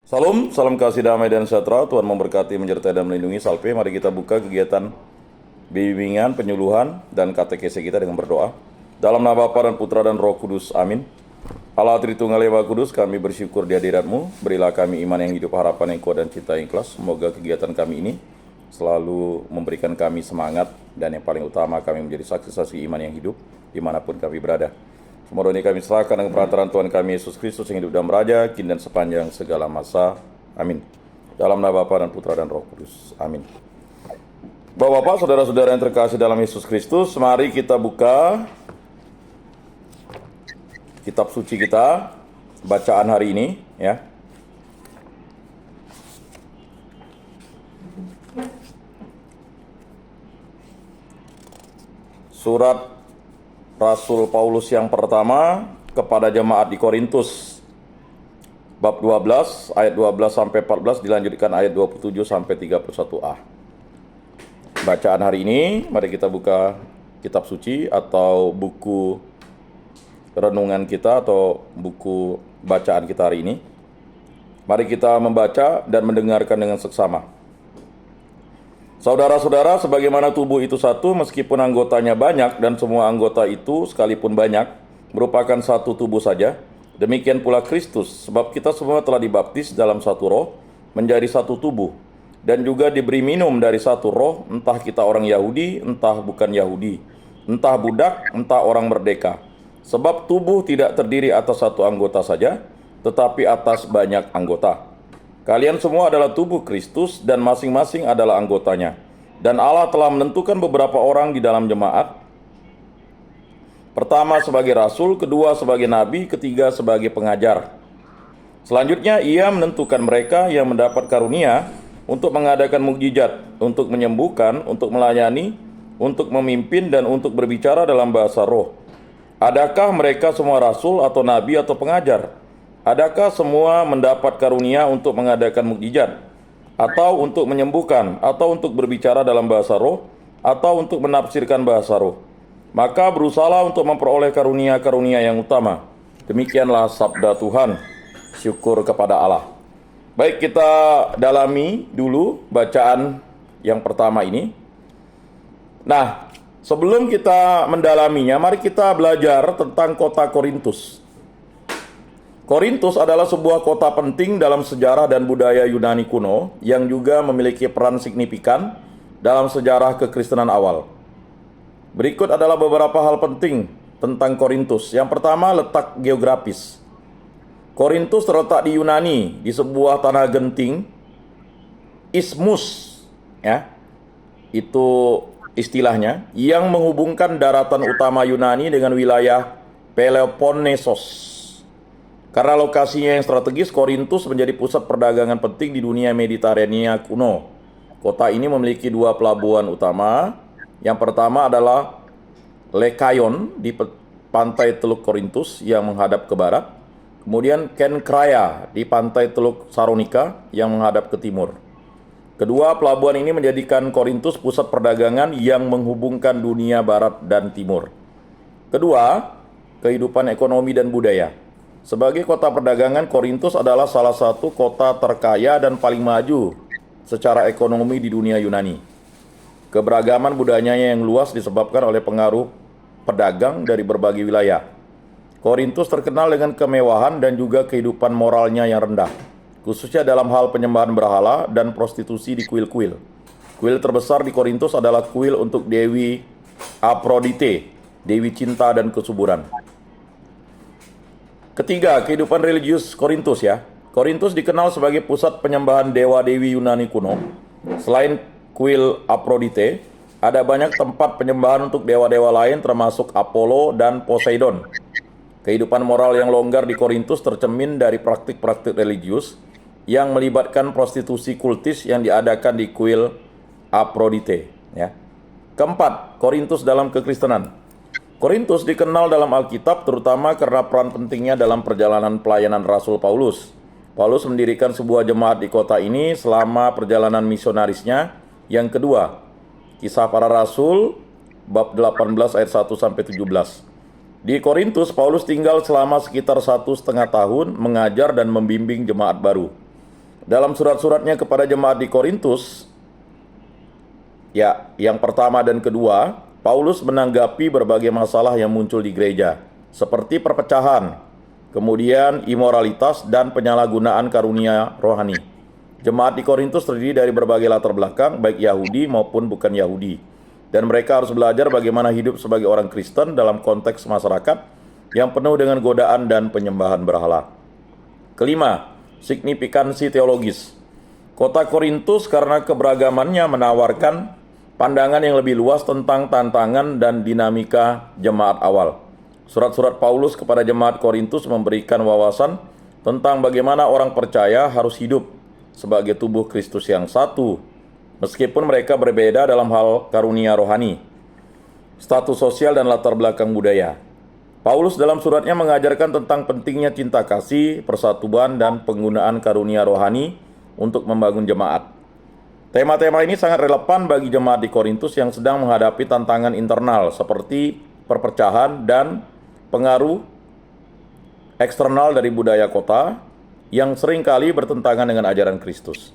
Salam, salam kasih damai dan sejahtera. Tuhan memberkati, menyertai dan melindungi. Salve, mari kita buka kegiatan bimbingan, penyuluhan, dan katekese kita dengan berdoa. Dalam nama Bapa dan Putra dan Roh Kudus, amin. Allah Tritunggal Eva Kudus, kami bersyukur di hadirat-Mu. Berilah kami iman yang hidup, harapan yang kuat, dan cinta yang ikhlas. Semoga kegiatan kami ini selalu memberikan kami semangat, dan yang paling utama kami menjadi saksi-saksi iman yang hidup dimanapun kami berada. Semua doa ini kami serahkan dengan perantaraan Tuhan kami Yesus Kristus yang hidup dan beraja, kini dan sepanjang segala masa. Amin. Dalam nama Bapa dan Putra dan Roh Kudus. Amin. Bapak-bapak, saudara-saudara yang terkasih dalam Yesus Kristus, mari kita buka kitab suci kita, bacaan hari ini, ya. Surat Rasul Paulus yang pertama kepada jemaat di Korintus, bab 12 ayat 12 sampai 14, dilanjutkan ayat 27 sampai 31a. Bacaan hari ini, mari kita buka kitab suci atau buku renungan kita atau buku bacaan kita hari ini. Mari kita membaca dan mendengarkan dengan seksama. Saudara-saudara, sebagaimana tubuh itu satu, meskipun anggotanya banyak, dan semua anggota itu sekalipun banyak, merupakan satu tubuh saja, demikian pula Kristus, sebab kita semua telah dibaptis dalam satu roh, menjadi satu tubuh, dan juga diberi minum dari satu roh, entah kita orang Yahudi, entah bukan Yahudi, entah budak, entah orang merdeka. Sebab tubuh tidak terdiri atas satu anggota saja, tetapi atas banyak anggota. Kalian semua adalah tubuh Kristus dan masing-masing adalah anggotanya. Dan Allah telah menentukan beberapa orang di dalam jemaat. Pertama sebagai rasul, kedua sebagai nabi, ketiga sebagai pengajar. Selanjutnya ia menentukan mereka yang mendapat karunia untuk mengadakan mukjizat, untuk menyembuhkan, untuk melayani, untuk memimpin, dan untuk berbicara dalam bahasa roh. Adakah mereka semua rasul atau nabi atau pengajar? Adakah semua mendapat karunia untuk mengadakan mukjizat, atau untuk menyembuhkan, atau untuk berbicara dalam bahasa roh, atau untuk menafsirkan bahasa roh? Maka berusahalah untuk memperoleh karunia-karunia yang utama. Demikianlah sabda Tuhan. Syukur kepada Allah. Baik, kita dalami dulu bacaan yang pertama ini. Nah, sebelum kita mendalaminya, mari kita belajar tentang kota Korintus. Korintus adalah sebuah kota penting dalam sejarah dan budaya Yunani kuno yang juga memiliki peran signifikan dalam sejarah kekristenan awal. Berikut adalah beberapa hal penting tentang Korintus. Yang pertama, letak geografis. Korintus terletak di Yunani, di sebuah tanah genting, isthmus, ya, itu istilahnya, yang menghubungkan daratan utama Yunani dengan wilayah Peloponnesos. Karena lokasinya yang strategis, Korintus menjadi pusat perdagangan penting di dunia Mediterania kuno. Kota ini memiliki dua pelabuhan utama. Yang pertama adalah Lekaion di pantai Teluk Korintus yang menghadap ke barat. Kemudian Kenkraya di pantai Teluk Saronika yang menghadap ke timur. Kedua pelabuhan ini menjadikan Korintus pusat perdagangan yang menghubungkan dunia barat dan timur. Kedua, kehidupan ekonomi dan budaya. Sebagai kota perdagangan, Korintus adalah salah satu kota terkaya dan paling maju secara ekonomi di dunia Yunani. Keberagaman budayanya yang luas disebabkan oleh pengaruh pedagang dari berbagai wilayah. Korintus terkenal dengan kemewahan dan juga kehidupan moralnya yang rendah, khususnya dalam hal penyembahan berhala dan prostitusi di kuil-kuil. Kuil terbesar di Korintus adalah kuil untuk Dewi Aphrodite, Dewi cinta dan kesuburan. Ketiga, kehidupan religius Korintus, ya. Korintus dikenal sebagai pusat penyembahan dewa-dewi Yunani kuno. Selain kuil Aphrodite, ada banyak tempat penyembahan untuk dewa-dewa lain termasuk Apollo dan Poseidon. Kehidupan moral yang longgar di Korintus tercermin dari praktik-praktik religius yang melibatkan prostitusi kultis yang diadakan di kuil Aphrodite, ya. Keempat, Korintus dalam kekristenan. Korintus dikenal dalam Alkitab terutama karena peran pentingnya dalam perjalanan pelayanan Rasul Paulus. Paulus mendirikan sebuah jemaat di kota ini selama perjalanan misionarisnya yang kedua. Kisah Para Rasul bab 18 ayat 1 sampai 17. Di Korintus, Paulus tinggal selama sekitar 1,5 tahun mengajar dan membimbing jemaat baru. Dalam surat-suratnya kepada jemaat di Korintus, ya, yang pertama dan kedua, Paulus menanggapi berbagai masalah yang muncul di gereja, seperti perpecahan, kemudian imoralitas dan penyalahgunaan karunia rohani. Jemaat di Korintus terdiri dari berbagai latar belakang, baik Yahudi maupun bukan Yahudi. Dan mereka harus belajar bagaimana hidup sebagai orang Kristen dalam konteks masyarakat yang penuh dengan godaan dan penyembahan berhala. Kelima, signifikansi teologis. Kota Korintus karena keberagamannya menawarkan pandangan yang lebih luas tentang tantangan dan dinamika jemaat awal. Surat-surat Paulus kepada jemaat Korintus memberikan wawasan tentang bagaimana orang percaya harus hidup sebagai tubuh Kristus yang satu, meskipun mereka berbeda dalam hal karunia rohani, status sosial, dan latar belakang budaya. Paulus dalam suratnya mengajarkan tentang pentingnya cinta kasih, persatuan, dan penggunaan karunia rohani untuk membangun jemaat. Tema-tema ini sangat relevan bagi jemaat di Korintus yang sedang menghadapi tantangan internal seperti perpecahan dan pengaruh eksternal dari budaya kota yang seringkali bertentangan dengan ajaran Kristus.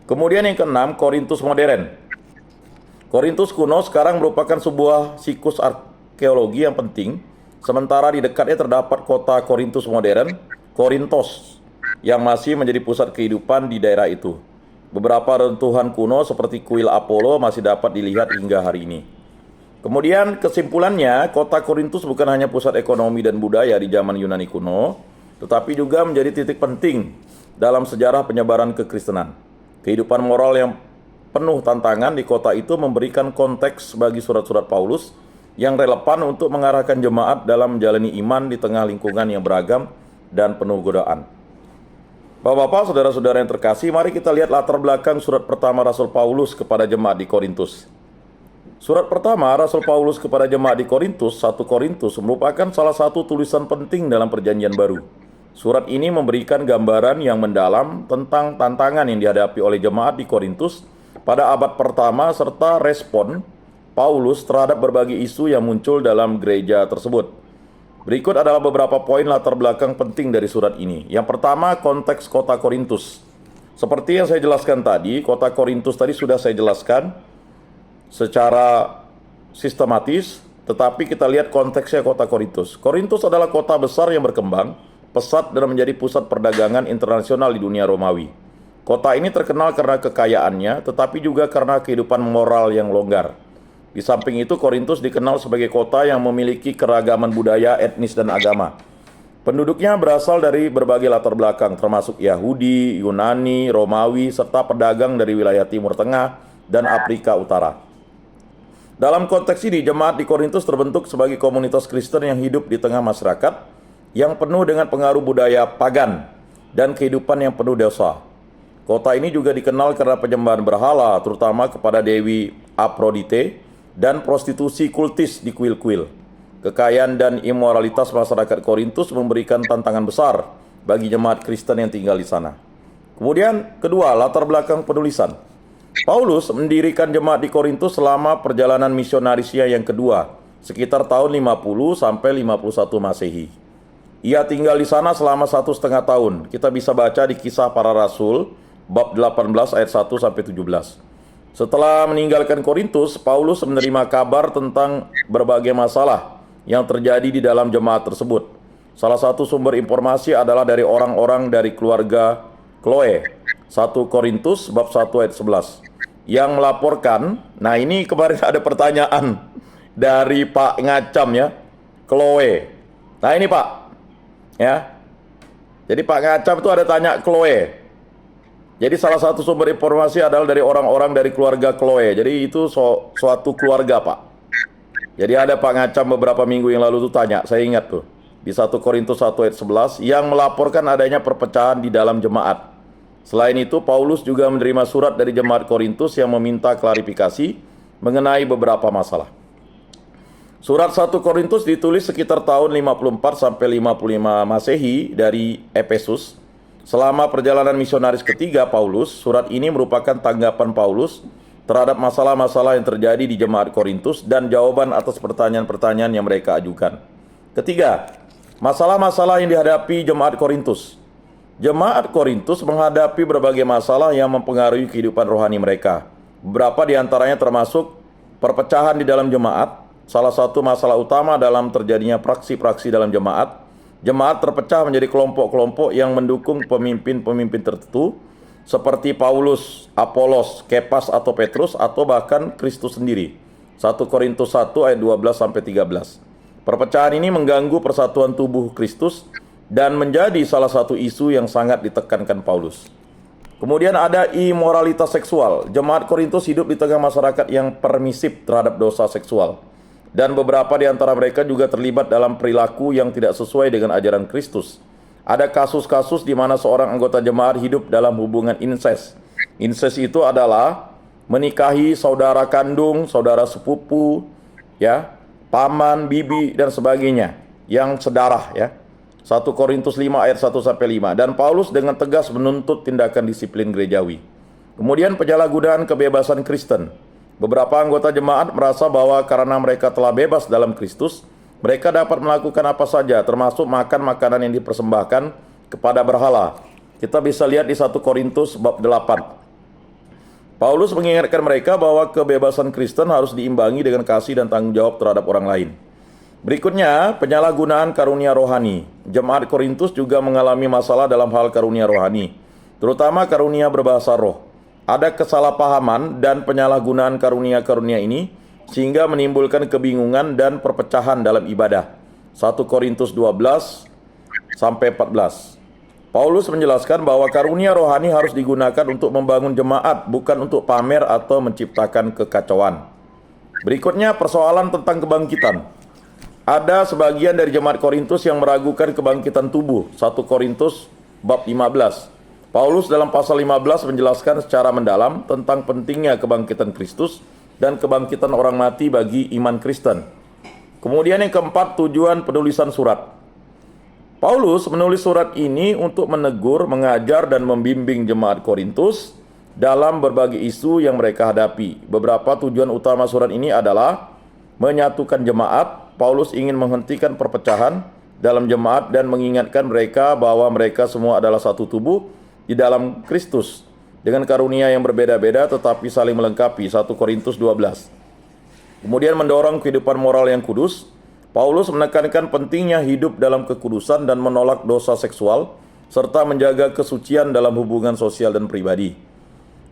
Kemudian yang keenam, Korintus modern. Korintus kuno sekarang merupakan sebuah siklus arkeologi yang penting. Sementara di dekatnya terdapat kota Korintus modern, Korintos, yang masih menjadi pusat kehidupan di daerah itu. Beberapa runtuhan kuno seperti kuil Apollo masih dapat dilihat hingga hari ini. Kemudian kesimpulannya, kota Korintus bukan hanya pusat ekonomi dan budaya di zaman Yunani kuno, tetapi juga menjadi titik penting dalam sejarah penyebaran kekristenan. Kehidupan moral yang penuh tantangan di kota itu memberikan konteks bagi surat-surat Paulus yang relevan untuk mengarahkan jemaat dalam menjalani iman di tengah lingkungan yang beragam dan penuh godaan. Bapak-bapak, saudara-saudara yang terkasih, mari kita lihat latar belakang surat pertama Rasul Paulus kepada jemaat di Korintus. Surat pertama Rasul Paulus kepada jemaat di Korintus, 1 Korintus, merupakan salah satu tulisan penting dalam Perjanjian Baru. Surat ini memberikan gambaran yang mendalam tentang tantangan yang dihadapi oleh jemaat di Korintus pada abad pertama serta respon Paulus terhadap berbagai isu yang muncul dalam gereja tersebut. Berikut adalah beberapa poin latar belakang penting dari surat ini. Yang pertama, konteks kota Korintus. Seperti yang saya jelaskan tadi, kota Korintus tadi sudah saya jelaskan secara sistematis, tetapi kita lihat konteksnya kota Korintus. Korintus adalah kota besar yang berkembang, pesat dan menjadi pusat perdagangan internasional di dunia Romawi. Kota ini terkenal karena kekayaannya, tetapi juga karena kehidupan moral yang longgar. Di samping itu, Korintus dikenal sebagai kota yang memiliki keragaman budaya, etnis, dan agama. Penduduknya berasal dari berbagai latar belakang, termasuk Yahudi, Yunani, Romawi, serta pedagang dari wilayah Timur Tengah dan Afrika Utara. Dalam konteks ini, jemaat di Korintus terbentuk sebagai komunitas Kristen yang hidup di tengah masyarakat yang penuh dengan pengaruh budaya pagan dan kehidupan yang penuh dosa. Kota ini juga dikenal karena penyembahan berhala, terutama kepada Dewi Aphrodite, dan prostitusi kultis di kuil-kuil. Kekayaan dan imoralitas masyarakat Korintus memberikan tantangan besar bagi jemaat Kristen yang tinggal di sana. Kemudian kedua, latar belakang penulisan. Paulus mendirikan jemaat di Korintus selama perjalanan misionarisnya yang kedua, sekitar tahun 50 sampai 51 Masehi. Ia tinggal di sana selama 1,5 tahun. Kita bisa baca di Kisah Para Rasul bab 18 ayat 1 sampai 17. Setelah meninggalkan Korintus, Paulus menerima kabar tentang berbagai masalah yang terjadi di dalam jemaat tersebut. Salah satu sumber informasi adalah dari orang-orang dari keluarga Chloe, 1 Korintus bab 1 ayat 11, yang melaporkan, nah ini kemarin ada pertanyaan dari Pak Ngacam ya, Chloe. Nah ini Pak, ya. Jadi Pak Ngacam itu ada tanya Chloe. Jadi salah satu sumber informasi adalah dari orang-orang dari keluarga Chloe. Jadi itu suatu keluarga Pak. Jadi ada Pak Ngacam beberapa minggu yang lalu tuh tanya, saya ingat tuh. Di 1 Korintus 1 ayat 11 yang melaporkan adanya perpecahan di dalam jemaat. Selain itu, Paulus juga menerima surat dari jemaat Korintus yang meminta klarifikasi mengenai beberapa masalah. Surat 1 Korintus ditulis sekitar tahun 54 sampai 55 Masehi dari Efesus. Selama perjalanan misionaris ketiga Paulus, surat ini merupakan tanggapan Paulus terhadap masalah-masalah yang terjadi di jemaat Korintus dan jawaban atas pertanyaan-pertanyaan yang mereka ajukan. Ketiga, masalah-masalah yang dihadapi jemaat Korintus. Jemaat Korintus menghadapi berbagai masalah yang mempengaruhi kehidupan rohani mereka. Beberapa di antaranya termasuk perpecahan di dalam jemaat. Salah satu masalah utama dalam terjadinya praksi-praksi dalam jemaat. Jemaat terpecah menjadi kelompok-kelompok yang mendukung pemimpin-pemimpin tertentu seperti Paulus, Apolos, Kepas atau Petrus atau bahkan Kristus sendiri. 1 Korintus 1 ayat 12-13. Perpecahan ini mengganggu persatuan tubuh Kristus dan menjadi salah satu isu yang sangat ditekankan Paulus. Kemudian ada imoralitas seksual. Jemaat Korintus hidup di tengah masyarakat yang permisif terhadap dosa seksual. Dan beberapa di antara mereka juga terlibat dalam perilaku yang tidak sesuai dengan ajaran Kristus. Ada kasus-kasus di mana seorang anggota jemaat hidup dalam hubungan insest. Insest itu adalah menikahi saudara kandung, saudara sepupu, ya, paman, bibi, dan sebagainya yang sedarah, ya. 1 Korintus 5 ayat 1-5. Dan Paulus dengan tegas menuntut tindakan disiplin gerejawi. Kemudian penyalahgunaan kebebasan Kristen. Beberapa anggota jemaat merasa bahwa karena mereka telah bebas dalam Kristus, mereka dapat melakukan apa saja, termasuk makan makanan yang dipersembahkan kepada berhala. Kita bisa lihat di 1 Korintus bab 8. Paulus mengingatkan mereka bahwa kebebasan Kristen harus diimbangi dengan kasih dan tanggung jawab terhadap orang lain. Berikutnya, penyalahgunaan karunia rohani. Jemaat Korintus juga mengalami masalah dalam hal karunia rohani, terutama karunia berbahasa roh. Ada kesalahpahaman dan penyalahgunaan karunia-karunia ini sehingga menimbulkan kebingungan dan perpecahan dalam ibadah. 1 Korintus 12-14. Paulus menjelaskan bahwa karunia rohani harus digunakan untuk membangun jemaat, bukan untuk pamer atau menciptakan kekacauan. Berikutnya, persoalan tentang kebangkitan. Ada sebagian dari jemaat Korintus yang meragukan kebangkitan tubuh. 1 Korintus bab 15. Paulus dalam pasal 15 menjelaskan secara mendalam tentang pentingnya kebangkitan Kristus dan kebangkitan orang mati bagi iman Kristen. Kemudian yang keempat, tujuan penulisan surat. Paulus menulis surat ini untuk menegur, mengajar, dan membimbing jemaat Korintus dalam berbagai isu yang mereka hadapi. Beberapa tujuan utama surat ini adalah menyatukan jemaat. Paulus ingin menghentikan perpecahan dalam jemaat dan mengingatkan mereka bahwa mereka semua adalah satu tubuh di dalam Kristus dengan karunia yang berbeda-beda tetapi saling melengkapi. 1 Korintus 12. Kemudian mendorong kehidupan moral yang kudus. Paulus menekankan pentingnya hidup dalam kekudusan dan menolak dosa seksual serta menjaga kesucian dalam hubungan sosial dan pribadi.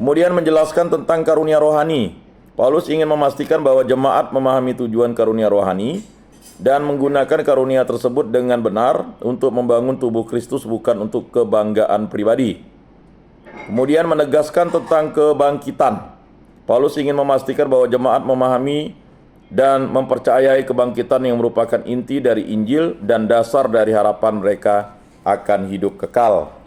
Kemudian menjelaskan tentang karunia rohani. Paulus ingin memastikan bahwa jemaat memahami tujuan karunia rohani dan menggunakan karunia tersebut dengan benar untuk membangun tubuh Kristus, bukan untuk kebanggaan pribadi. Kemudian menegaskan tentang kebangkitan. Paulus ingin memastikan bahwa jemaat memahami dan mempercayai kebangkitan yang merupakan inti dari Injil dan dasar dari harapan mereka akan hidup kekal.